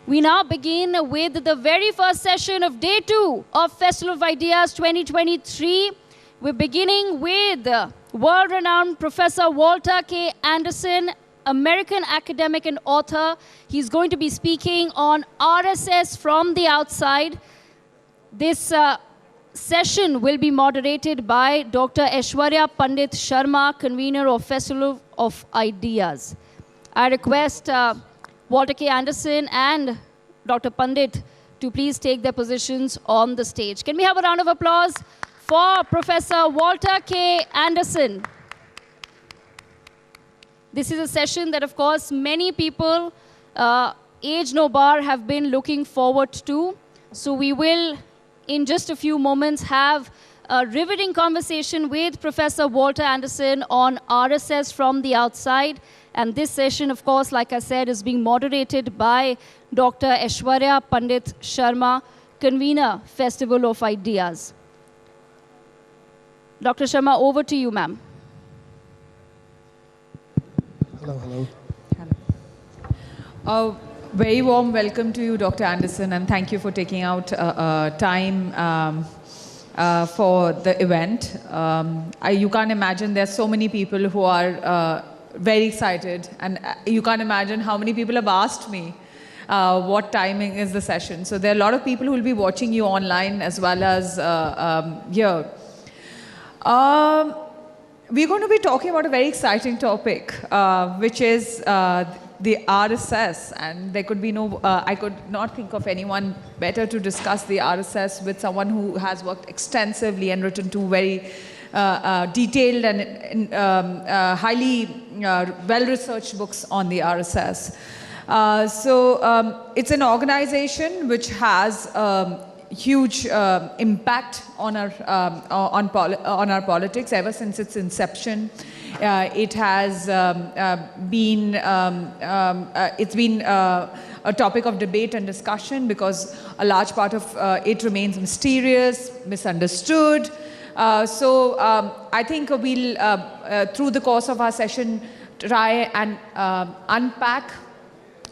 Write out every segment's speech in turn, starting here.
We now begin with the very first session of Day 2 of Festival of Ideas 2023. We're beginning with world-renowned Professor Walter K. Andersen, American academic and author. He's going to be speaking on RSS from the outside. This session will be moderated by Dr. Aishwarya Pandit Sharma, convener of Festival of Ideas. I request Walter K. Andersen and Dr. Pandit to please take their positions on the stage. Can we have a round of applause for Professor Walter K. Andersen? This is a session that, of course, many people, age no bar, have been looking forward to. So we will, in just a few moments, have a riveting conversation with Professor Walter Andersen on RSS from the outside. And this session, of course, like I said, is being moderated by Dr. Aishwarya Pandit Sharma, convener, Festival of Ideas. Dr. Sharma, over to you, ma'am. Hello, hello. Hello. Very warm welcome to you, Dr. Andersen, and thank you for taking out time for the event. You can't imagine, there's so many people who are very excited, and you can't imagine how many people have asked me what timing is the session. So there are a lot of people who will be watching you online as well as here. We're going to be talking about a very exciting topic, which is the RSS, and there could be no, I could not think of anyone better to discuss the RSS with someone who has worked extensively and written two very detailed and highly well-researched books on the RSS. It's an organization which has huge impact on our politics ever since its inception. It has been a topic of debate and discussion because a large part of it remains mysterious, misunderstood. I think we'll, through the course of our session, try and unpack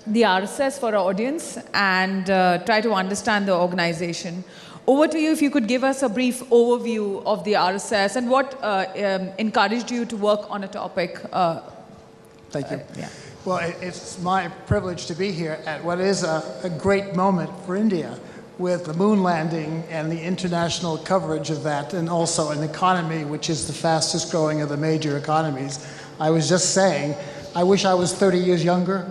the RSS for our audience and try to understand the organization. Over to you, if you could give us a brief overview of the RSS and what encouraged you to work on a topic. Thank you. Yeah. Well, it's my privilege to be here at what is a great moment for India, with the moon landing and the international coverage of that, and also an economy which is the fastest growing of the major economies. I was just saying, I wish I was 30 years younger,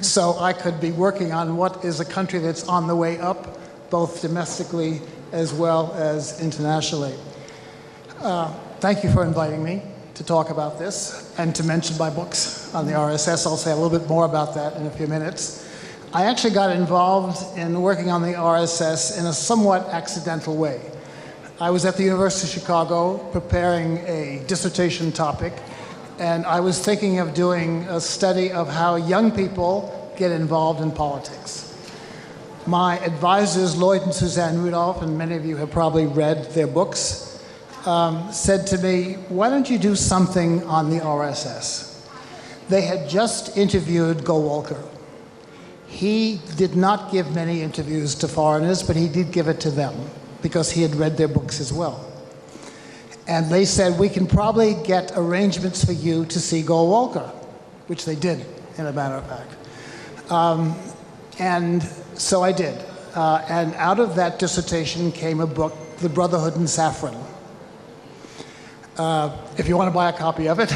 so I could be working on what is a country that's on the way up, both domestically as well as internationally. Thank you for inviting me to talk about this and to mention my books on the RSS. I'll say a little bit more about that in a few minutes. I actually got involved in working on the RSS in a somewhat accidental way. I was at the University of Chicago preparing a dissertation topic, and I was thinking of doing a study of how young people get involved in politics. My advisors, Lloyd and Suzanne Rudolph, and many of you have probably read their books, said to me, why don't you do something on the RSS? They had just interviewed Gowalkar. He did not give many interviews to foreigners, but he did give it to them because he had read their books as well. And they said, we can probably get arrangements for you to see Gowalkar, which they did, in a matter of fact. And so I did. And out of that dissertation came a book, The Brotherhood in Saffron. If you want to buy a copy of it,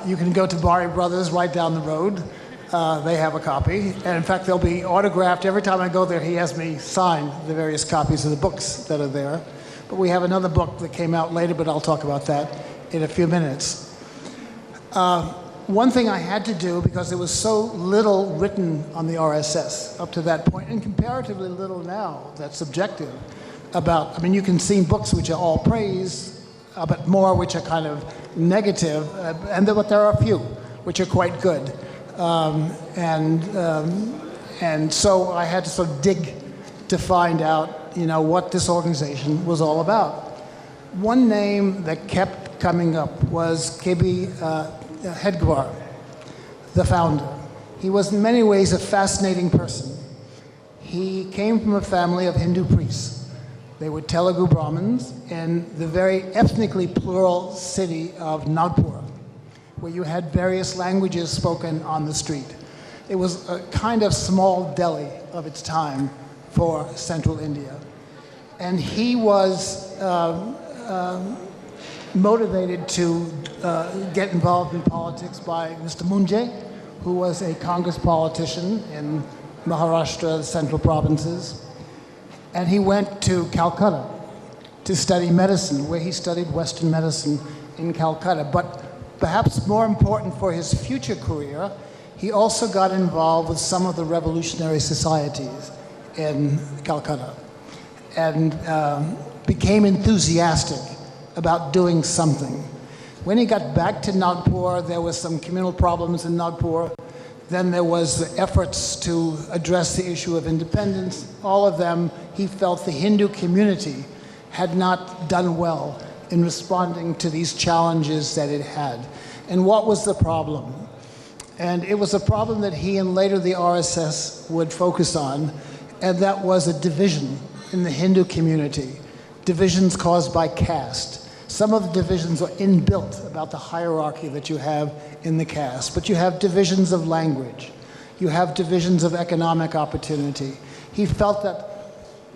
you can go to Bari Brothers right down the road. They have a copy. And in fact, they'll be autographed. Every time I go there, he has me sign the various copies of the books that are there. But we have another book that came out later, but I'll talk about that in a few minutes. One thing I had to do, because there was so little written on the RSS up to that point, and comparatively little now that's objective about, I mean, you can see books which are all praise, but more which are kind of negative, but there are a few which are quite good. And so I had to sort of dig to find out, you know, what this organization was all about. One name that kept coming up was KB Hedgewar, the founder. He was in many ways a fascinating person. He came from a family of Hindu priests. They were Telugu Brahmins in the very ethnically plural city of Nagpur, where you had various languages spoken on the street. It was a kind of small Delhi of its time for central India. And he was motivated to get involved in politics by Mr. Munjay, who was a Congress politician in Maharashtra, the central provinces. And he went to Calcutta to study medicine, where he studied Western medicine in Calcutta. But perhaps more important for his future career, he also got involved with some of the revolutionary societies in Calcutta and became enthusiastic about doing something. When he got back to Nagpur, there was some communal problems in Nagpur. Then there was the efforts to address the issue of independence. All of them, he felt the Hindu community had not done well in responding to these challenges that it had. And what was the problem? And it was a problem that he and later the RSS would focus on, and that was a division in the Hindu community, divisions caused by caste. Some of the divisions are inbuilt about the hierarchy that you have in the caste, but you have divisions of language, you have divisions of economic opportunity. He felt that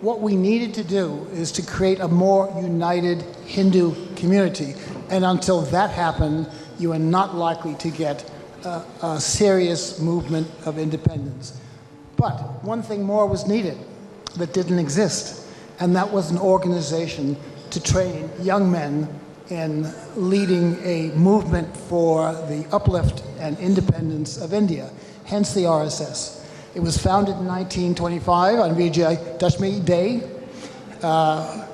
what we needed to do is to create a more united Hindu community, and until that happened, you are not likely to get a serious movement of independence. But one thing more was needed that didn't exist, and that was an organization to train young men in leading a movement for the uplift and independence of India, hence the RSS. It was founded in 1925 on Vijay Dashmi Day,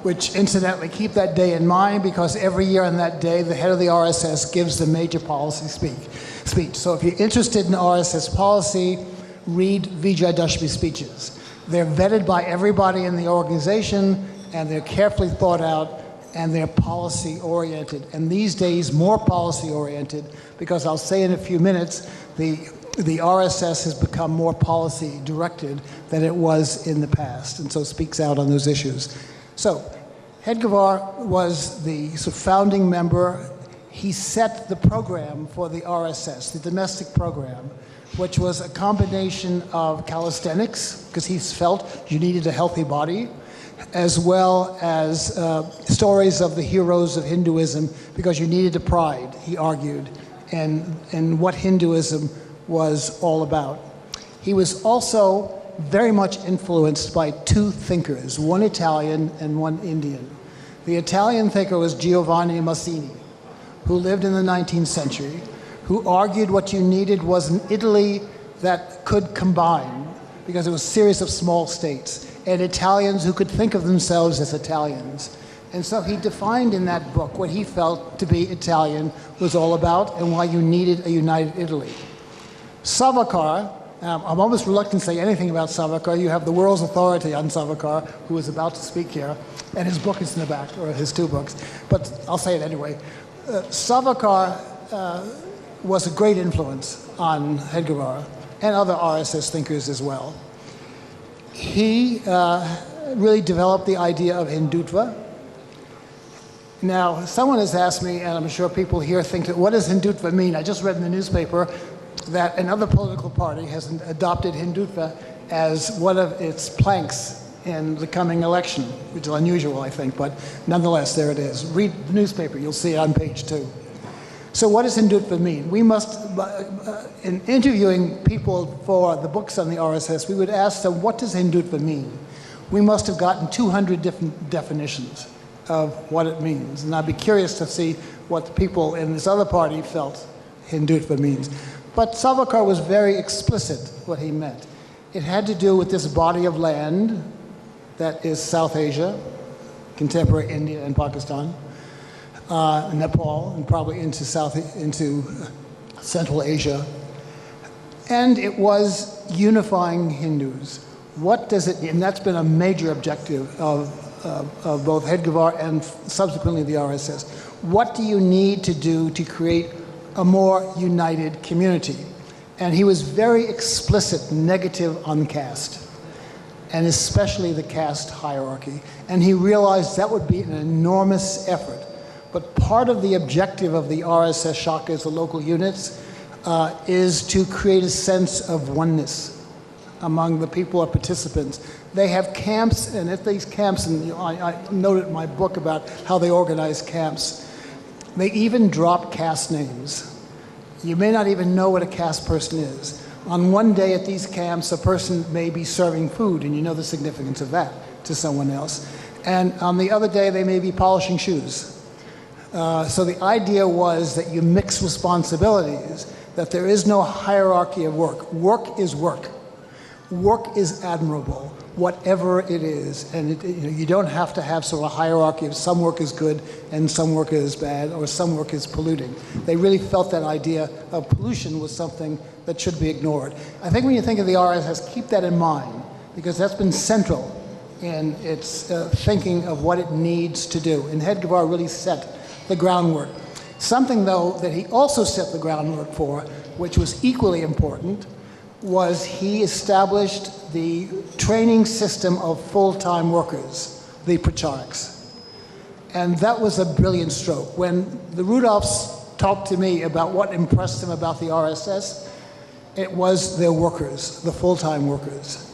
which incidentally, keep that day in mind because every year on that day, the head of the RSS gives the major policy speech. So if you're interested in RSS policy, read Vijay Dashmi speeches. They're vetted by everybody in the organization, and they're carefully thought out, and they're policy-oriented. And these days, more policy-oriented, because I'll say in a few minutes, the RSS has become more policy-directed than it was in the past, and so speaks out on those issues. So, Hedgewar was the founding member. He set the program for the RSS, the domestic program, which was a combination of calisthenics, because he felt you needed a healthy body, as well as stories of the heroes of Hinduism, because you needed a pride, he argued, and what Hinduism was all about. He was also very much influenced by two thinkers, one Italian and one Indian. The Italian thinker was Giovanni Mazzini, who lived in the 19th century, who argued what you needed was an Italy that could combine, because it was a series of small states, and Italians who could think of themselves as Italians. And so he defined in that book what he felt to be Italian was all about and why you needed a united Italy. Savarkar, I'm almost reluctant to say anything about Savarkar. You have the world's authority on Savarkar, who is about to speak here, and his book is in the back, or his two books, but I'll say it anyway. Savarkar was a great influence on Hedgewar and other RSS thinkers as well. He really developed the idea of Hindutva. Now, someone has asked me, and I'm sure people here think, that what does Hindutva mean? I just read in the newspaper that another political party has adopted Hindutva as one of its planks in the coming election, which is unusual, I think, but nonetheless, there it is. Read the newspaper, you'll see it on page 2. So what does Hindutva mean? We must, in interviewing people for the books on the RSS, we would ask them, what does Hindutva mean? We must have gotten 200 different definitions of what it means. And I'd be curious to see what the people in this other party felt Hindutva means. But Savarkar was very explicit what he meant. It had to do with this body of land that is South Asia, contemporary India and Pakistan, Nepal, and probably into Central Asia. And it was unifying Hindus. What does it, and that's been a major objective of both Hedgewar and subsequently the RSS. What do you need to do to create a more united community? And he was very explicit negative on caste. and especially the caste hierarchy. And he realized that would be an enormous effort. But part of the objective of the RSS shakas, the local units, is to create a sense of oneness among the people or participants. They have camps, and at these camps, and I noted in my book about how they organize camps, they even drop caste names. You may not even know what a caste person is. On one day at these camps, a person may be serving food, and you know the significance of that to someone else. And on the other day, they may be polishing shoes. So the idea was that you mix responsibilities, that there is no hierarchy of work. Work is work. Work is admirable, whatever it is. And you don't have to have sort of a hierarchy of some work is good and some work is bad, or some work is polluting. They really felt that idea of pollution was something that should be ignored. I think when you think of the RSS, keep that in mind, because that's been central in its thinking of what it needs to do. And Hedgevar really set the groundwork. Something, though, that he also set the groundwork for, which was equally important, was he established the training system of full-time workers, the pracharaks. And that was a brilliant stroke. When the Rudolphs talked to me about what impressed them about the RSS, it was their workers, the full-time workers.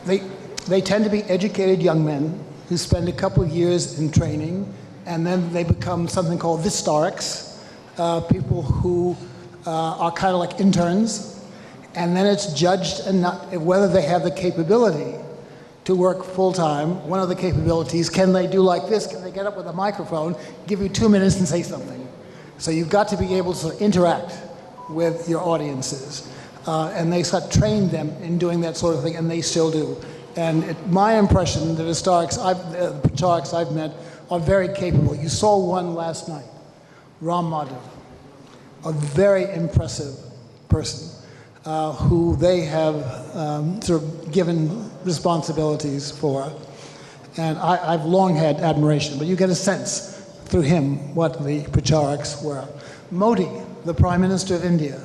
They tend to be educated young men who spend a couple of years in training, and then they become something called Vistaraks, people who are kind of like interns. And then it's judged whether they have the capability to work full-time. One of the capabilities, can they do like this? Can they get up with a microphone, give you 2 minutes and say something? So you've got to be able to interact with your audiences. And they sort of trained them in doing that sort of thing, and they still do. And my impression, the pracharaks I've met are very capable. You saw one last night, Ram Madhav, a very impressive person. Who they have sort of given responsibilities for. And I've long had admiration, but you get a sense through him what the pracharaks were. Modi, the Prime Minister of India,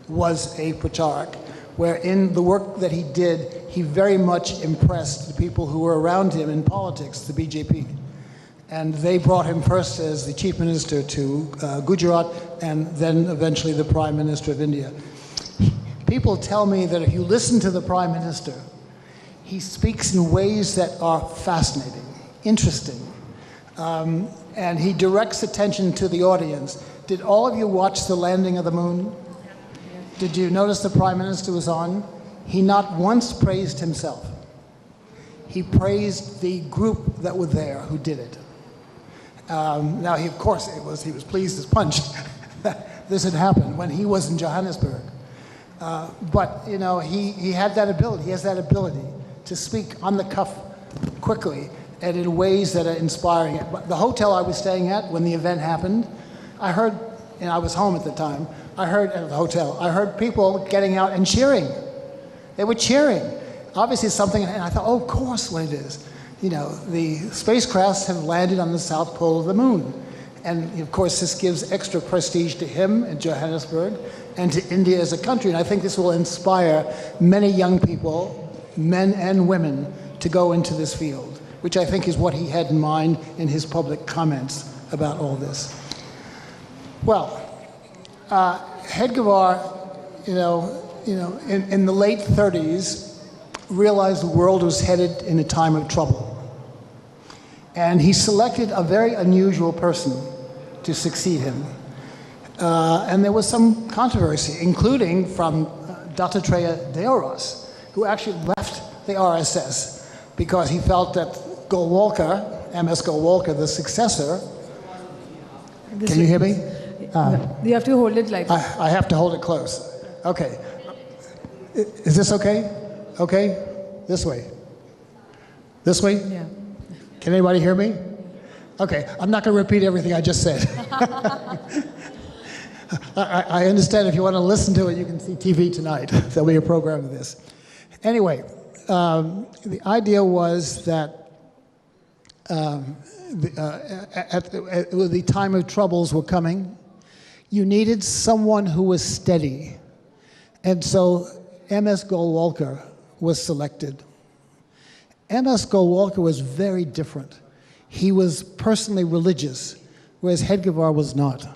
was a pracharak, where in the work that he did, he very much impressed the people who were around him in politics, the BJP. And they brought him first as the Chief Minister to Gujarat, and then eventually the Prime Minister of India. People tell me that if you listen to the Prime Minister, he speaks in ways that are fascinating, interesting, and he directs attention to the audience. Did all of you watch the landing of the moon? Did you notice the Prime Minister was on? He not once praised himself. He praised the group that were there who did it. Now, he was pleased as punch that this had happened when he was in Johannesburg. But you know, he had that ability. He has that ability to speak on the cuff quickly and in ways that are inspiring. But the hotel I was staying at when the event happened, I heard, and I was home at the time, I heard people getting out and cheering. They were cheering. Obviously something, and I thought, oh, of course what it is. You know, the spacecrafts have landed on the south pole of the moon. And of course, this gives extra prestige to him in Johannesburg and to India as a country. And I think this will inspire many young people, men and women, to go into this field, which I think is what he had in mind in his public comments about all this. Well, Hedgevar, in the late 30s, realized the world was headed in a time of trouble. And he selected a very unusual person to succeed him. And there was some controversy, including from Dattatreya Deoras, who actually left the RSS because he felt that Golwalkar, MS Golwalkar, the successor, can you hear me? You have to hold it like I have to hold it close. Okay. Is this okay? Okay? This way. This way? Yeah. Can anybody hear me? Okay, I'm not going to repeat everything I just said. I understand if you want to listen to it, you can see TV tonight. There'll be a program of this. Anyway, the idea was that the time of troubles were coming. You needed someone who was steady. And so MS Golwalkar was selected. M.S. Golwalkar was very different. He was personally religious, whereas Hedgevar was not.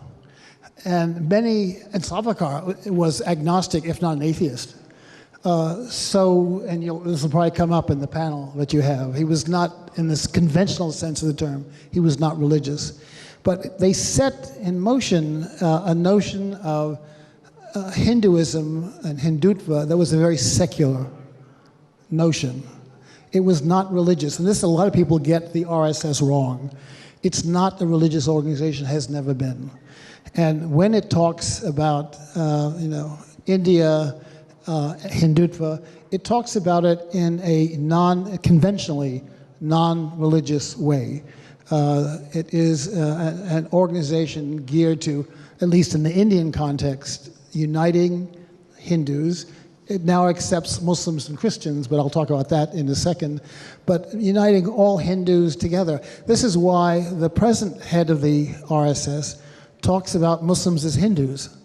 And Savarkar was agnostic, if not an atheist. This will probably come up in the panel that you have. He was not, in this conventional sense of the term, he was not religious. But they set in motion a notion of Hinduism and Hindutva that was a very secular notion. It was not religious. And a lot of people get the RSS wrong. It's not a religious organization, has never been. And when it talks about, India, Hindutva, it talks about it in a conventionally non-religious way. It is an organization geared to, at least in the Indian context, uniting Hindus. It now accepts Muslims and Christians, but I'll talk about that in a second. But uniting all Hindus together. This is why the present head of the RSS talks about Muslims as Hindus.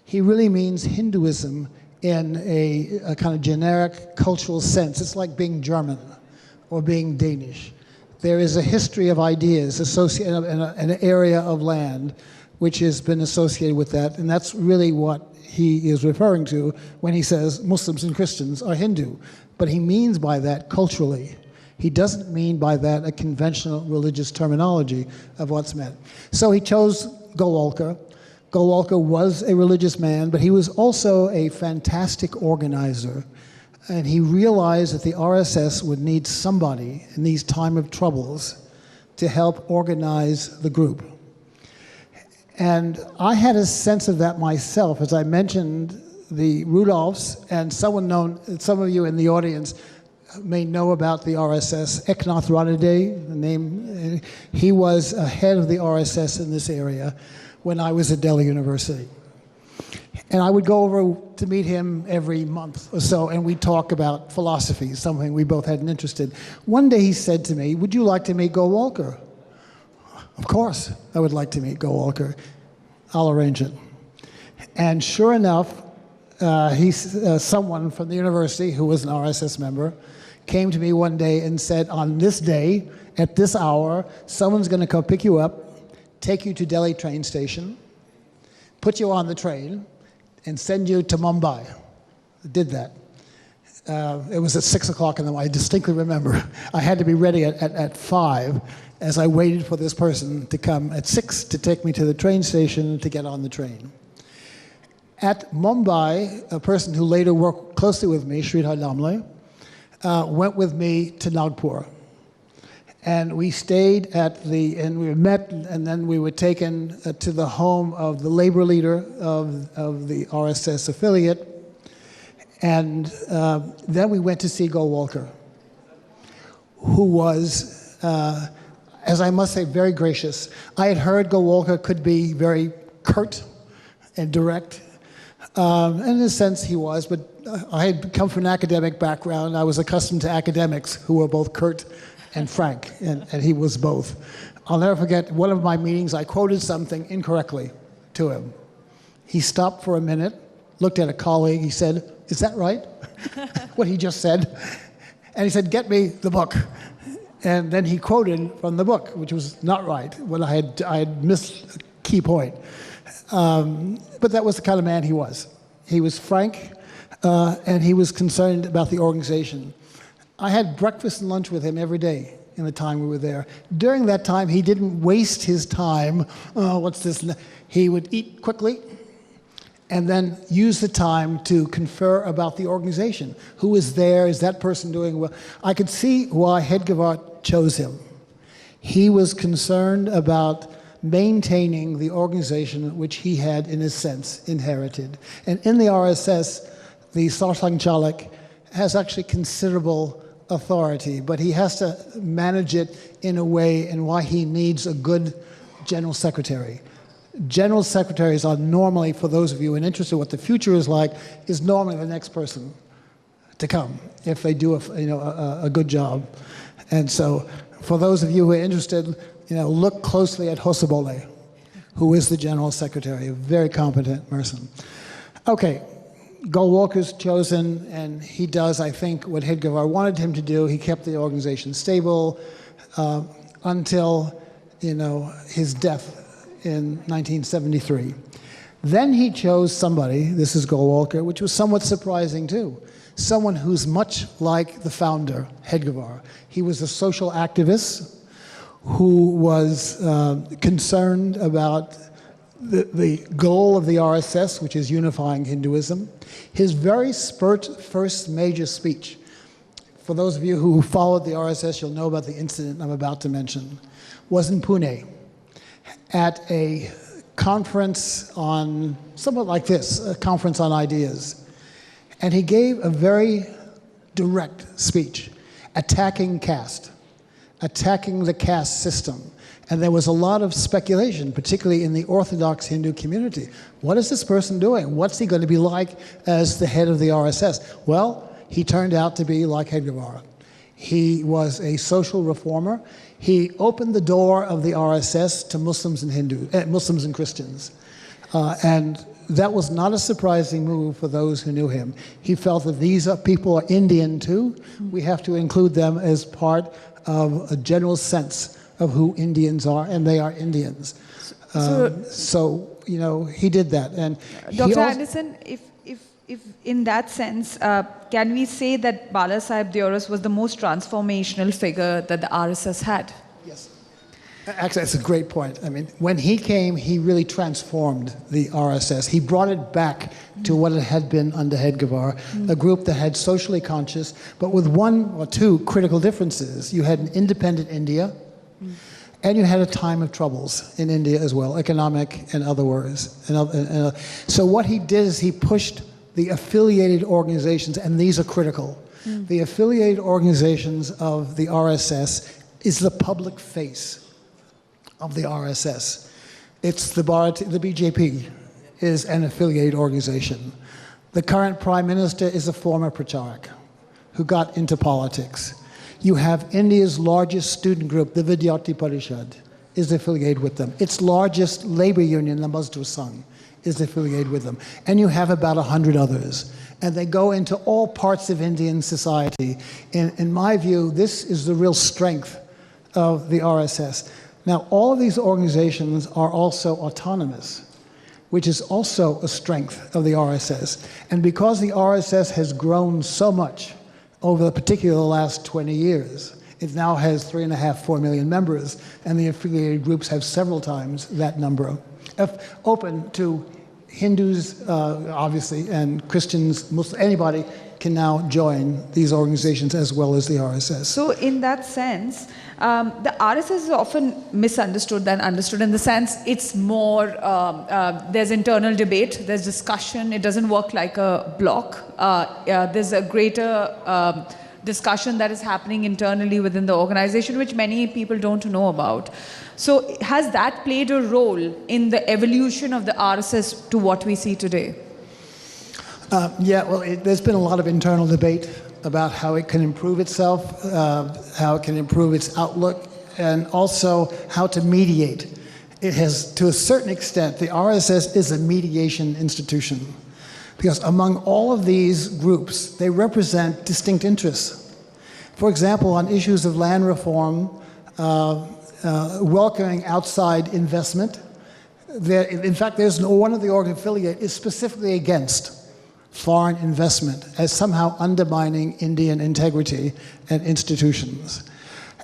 He really means Hinduism in a kind of generic cultural sense. It's like being German or being Danish. There is a history of ideas associated in an area of land which has been associated with that, and that's really what he is referring to when he says Muslims and Christians are Hindu. But he means by that culturally. He doesn't mean by that a conventional religious terminology of what's meant. So he chose Golwalkar. Golwalkar was a religious man, but he was also a fantastic organizer. And he realized that the RSS would need somebody in these time of troubles to help organize the group. And I had a sense of that myself. As I mentioned, the Rudolphs, and some of you in the audience may know about the RSS. Eknath Ranade, the name, he was head of the RSS in this area when I was at Delhi University. And I would go over to meet him every month or so, and we'd talk about philosophy, something we both had an interest in. One day he said to me, "Would you like to meet Golwalkar?" Of course, I would like to meet Golwalkar. I'll arrange it. And sure enough, someone from the university who was an RSS member came to me one day and said, on this day, at this hour, someone's going to come pick you up, take you to Delhi train station, put you on the train, and send you to Mumbai. I did that. It was at 6 o'clock in the morning. I distinctly remember. I had to be ready at 5 as I waited for this person to come at 6 to take me to the train station to get on the train. At Mumbai, a person who later worked closely with me, Sridhar Damle, went with me to Nagpur. And we stayed and we met, and then we were taken to the home of the labor leader of the RSS affiliate. And then we went to see Golwalkar, who was, as I must say, very gracious. I had heard Golwalkar could be very curt and direct. And in a sense he was, but I had come from an academic background. I was accustomed to academics who were both curt and frank, and he was both. I'll never forget one of my meetings, I quoted something incorrectly to him. He stopped for a minute, looked at a colleague, he said, "Is that right?" What he just said. And he said, "Get me the book." And then he quoted from the book, which was not right, when I had missed a key point. But that was the kind of man he was. He was frank, and he was concerned about the organization. I had breakfast and lunch with him every day in the time we were there. During that time, he didn't waste his time. What's this? He would eat quickly and then use the time to confer about the organization. Who is there? Is that person doing well? I could see why Hedgevar chose him. He was concerned about maintaining the organization which he had, in a sense, inherited. And in the RSS, the Sarsanghchalak has actually considerable authority, but he has to manage it in a way and why he needs a good general secretary. General secretaries are normally, for those of you who are interested in what the future is like, is normally the next person to come if they do a good job. And so for those of you who are interested, look closely at Hosobole, who is the general secretary, a very competent person. Okay, Golwalker's chosen, and he does, I think, what Hedgewar wanted him to do. He kept the organization stable until, his death in 1973. Then he chose somebody, this is Golwalker, which was somewhat surprising too, someone who's much like the founder, Hedgewar. He was a social activist who was concerned about the goal of the RSS, which is unifying Hinduism. His very first major speech, for those of you who followed the RSS, you'll know about the incident I'm about to mention, was in Pune at a conference on, somewhat like this, a conference on ideas. And he gave a very direct speech, attacking caste, attacking the caste system. And there was a lot of speculation, particularly in the Orthodox Hindu community. What is this person doing? What's he going to be like as the head of the RSS? Well, he turned out to be like Hedgewar. He was a social reformer. He opened the door of the RSS to Muslims and Muslims and Christians. And that was not a surprising move for those who knew him. He felt that these people are Indian too. We have to include them as part of a general sense of who Indians are, and they are Indians. So he did that. And Dr. Andersen, if in that sense, can we say that Balasaheb Deoras was the most transformational figure that the RSS had? Yes. Actually, that's a great point. I mean, when he came, he really transformed the RSS. He brought it back to what it had been under Hedgewar, a group that had socially conscious, but with one or two critical differences. You had an independent India, and you had a time of troubles in India as well, economic and otherwise. So what he did is he pushed the affiliated organizations, and these are critical. The affiliated organizations of the RSS is the public face of the RSS. It's the BJP is an affiliated organization. The current prime minister is a former Pracharak who got into politics. You have India's largest student group, the Vidyarthi Parishad, is affiliated with them. Its largest labor union, the Mazdoor Sangh, is affiliated with them. And you have about 100 others. And they go into all parts of Indian society. In my view, this is the real strength of the RSS. Now, all of these organizations are also autonomous, which is also a strength of the RSS. And because the RSS has grown so much over the particular last 20 years, it now has 3.5, 4 million members, and the affiliated groups have several times that number. Open to Hindus, obviously, and Christians, Muslims, anybody can now join these organizations as well as the RSS. So in that sense, the RSS is often misunderstood than understood in the sense it's more, there's internal debate, there's discussion, it doesn't work like a block. There's a greater discussion that is happening internally within the organization, which many people don't know about. So has that played a role in the evolution of the RSS to what we see today? There's been a lot of internal debate about how it can improve itself, how it can improve its outlook, and also how to mediate. It has, to a certain extent, the RSS is a mediation institution, because among all of these groups, they represent distinct interests. For example, on issues of land reform, welcoming outside investment, in fact, there's one of the organ affiliate is specifically against foreign investment as somehow undermining Indian integrity and institutions.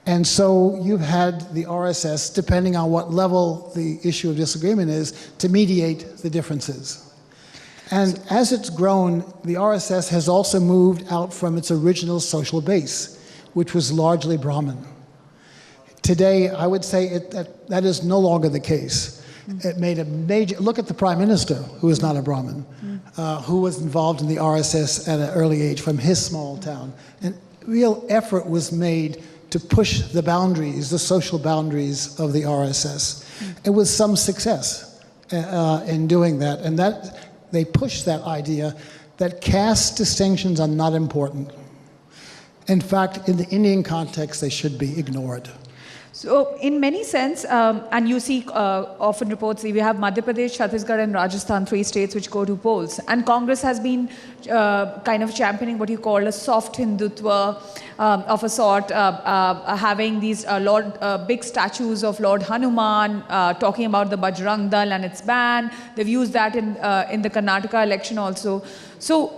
And so you've had the RSS, depending on what level the issue of disagreement is, to mediate the differences. And as it's grown, the RSS has also moved out from its original social base, which was largely Brahmin. Today, I would say that is no longer the case. It made a major, look at the Prime Minister, who is not a Brahmin, who was involved in the RSS at an early age from his small town. And real effort was made to push the boundaries, the social boundaries of the RSS. And with some success in doing that. And that they pushed that idea that caste distinctions are not important. In fact, in the Indian context, they should be ignored. So, in many sense, and you see often reports, we have Madhya Pradesh, Chhattisgarh and Rajasthan, 3 states which go to polls. And Congress has been kind of championing what you call a soft Hindutva of a sort, having these big statues of Lord Hanuman, talking about the Bajrang Dal and its ban. They've used that in the Karnataka election also. So,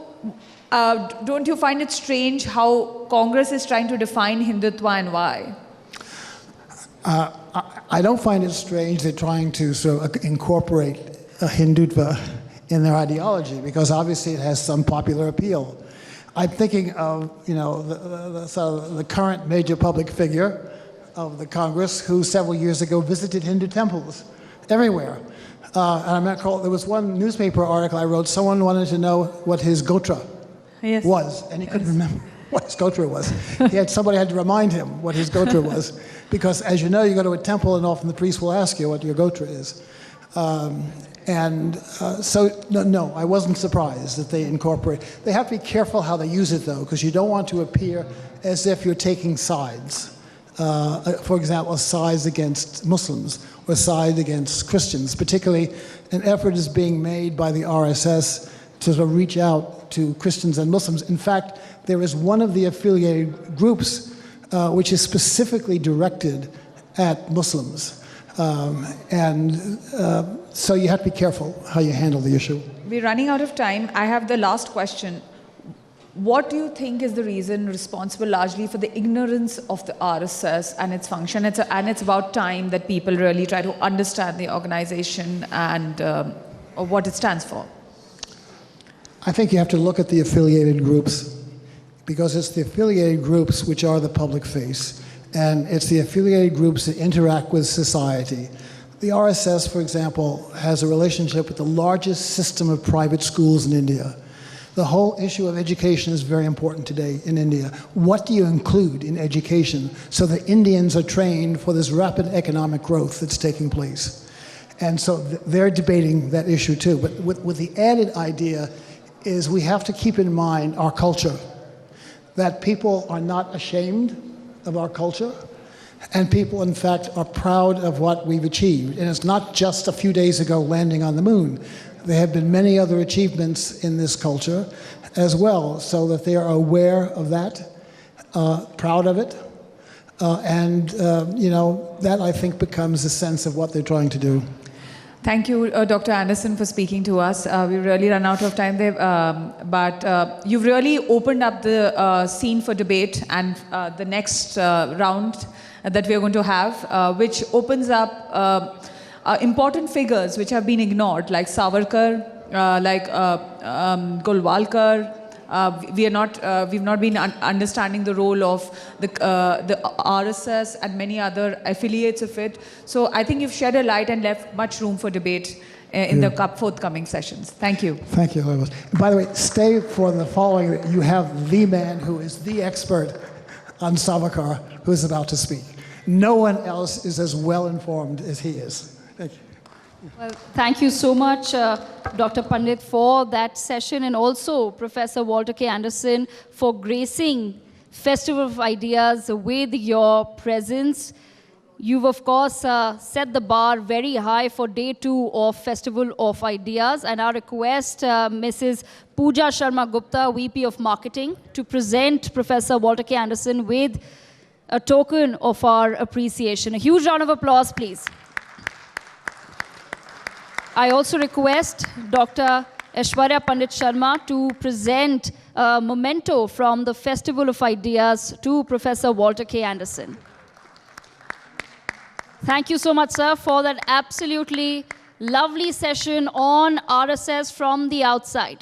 don't you find it strange how Congress is trying to define Hindutva and why? I don't find it strange they're trying to sort of incorporate Hindutva in their ideology, because obviously it has some popular appeal. I'm thinking of, you know, the current major public figure of the Congress who several years ago visited Hindu temples everywhere. And I recall there was one newspaper article I wrote, someone wanted to know what his gotra was, and he couldn't remember what his gotra was. Somebody had to remind him what his gotra was, because as you know, you go to a temple and often the priest will ask you what your gotra is. So no, I wasn't surprised that they incorporate. They have to be careful how they use it though, because you don't want to appear as if you're taking sides. For example, sides against Muslims or sides against Christians. Particularly, an effort is being made by the RSS to sort of reach out to Christians and Muslims. In fact, there is one of the affiliated groups which is specifically directed at Muslims. So you have to be careful how you handle the issue. We're running out of time. I have the last question. What do you think is the reason responsible largely for the ignorance of the RSS and its function? It's about time that people really try to understand the organization and what it stands for. I think you have to look at the affiliated groups, because it's the affiliated groups which are the public face, and it's the affiliated groups that interact with society. The RSS, for example, has a relationship with the largest system of private schools in India. The whole issue of education is very important today in India. What do you include in education so that Indians are trained for this rapid economic growth that's taking place? And so they're debating that issue too. But with the added idea is we have to keep in mind our culture, that people are not ashamed of our culture, and people, in fact, are proud of what we've achieved. And it's not just a few days ago landing on the moon. There have been many other achievements in this culture as well, so that they are aware of that, proud of it, you know, that I think becomes the sense of what they're trying to do. Thank you, Dr. Andersen, for speaking to us. We've really run out of time there, but you've really opened up the scene for debate and the next round that we're going to have, which opens up important figures which have been ignored, like Savarkar, like Golwalkar. We've not been understanding the role of the RSS and many other affiliates of it. So I think you've shed a light and left much room for debate in the forthcoming sessions. Thank you. Thank you, Lois. By the way, stay for the following. You have the man who is the expert on Savarkar who is about to speak. No one else is as well informed as he is. Thank you. Well, thank you so much, Dr. Pandit, for that session, and also Professor Walter K. Andersen for gracing Festival of Ideas with your presence. You've, of course, set the bar very high for day 2 of Festival of Ideas, and our request, Mrs. Pooja Sharma Gupta, VP of Marketing, to present Professor Walter K. Andersen with a token of our appreciation. A huge round of applause, please. I also request Dr. Aishwarya Pandit Sharma to present a memento from the Festival of Ideas to Professor Walter K. Andersen. Thank you so much, sir, for that absolutely lovely session on RSS from the outside.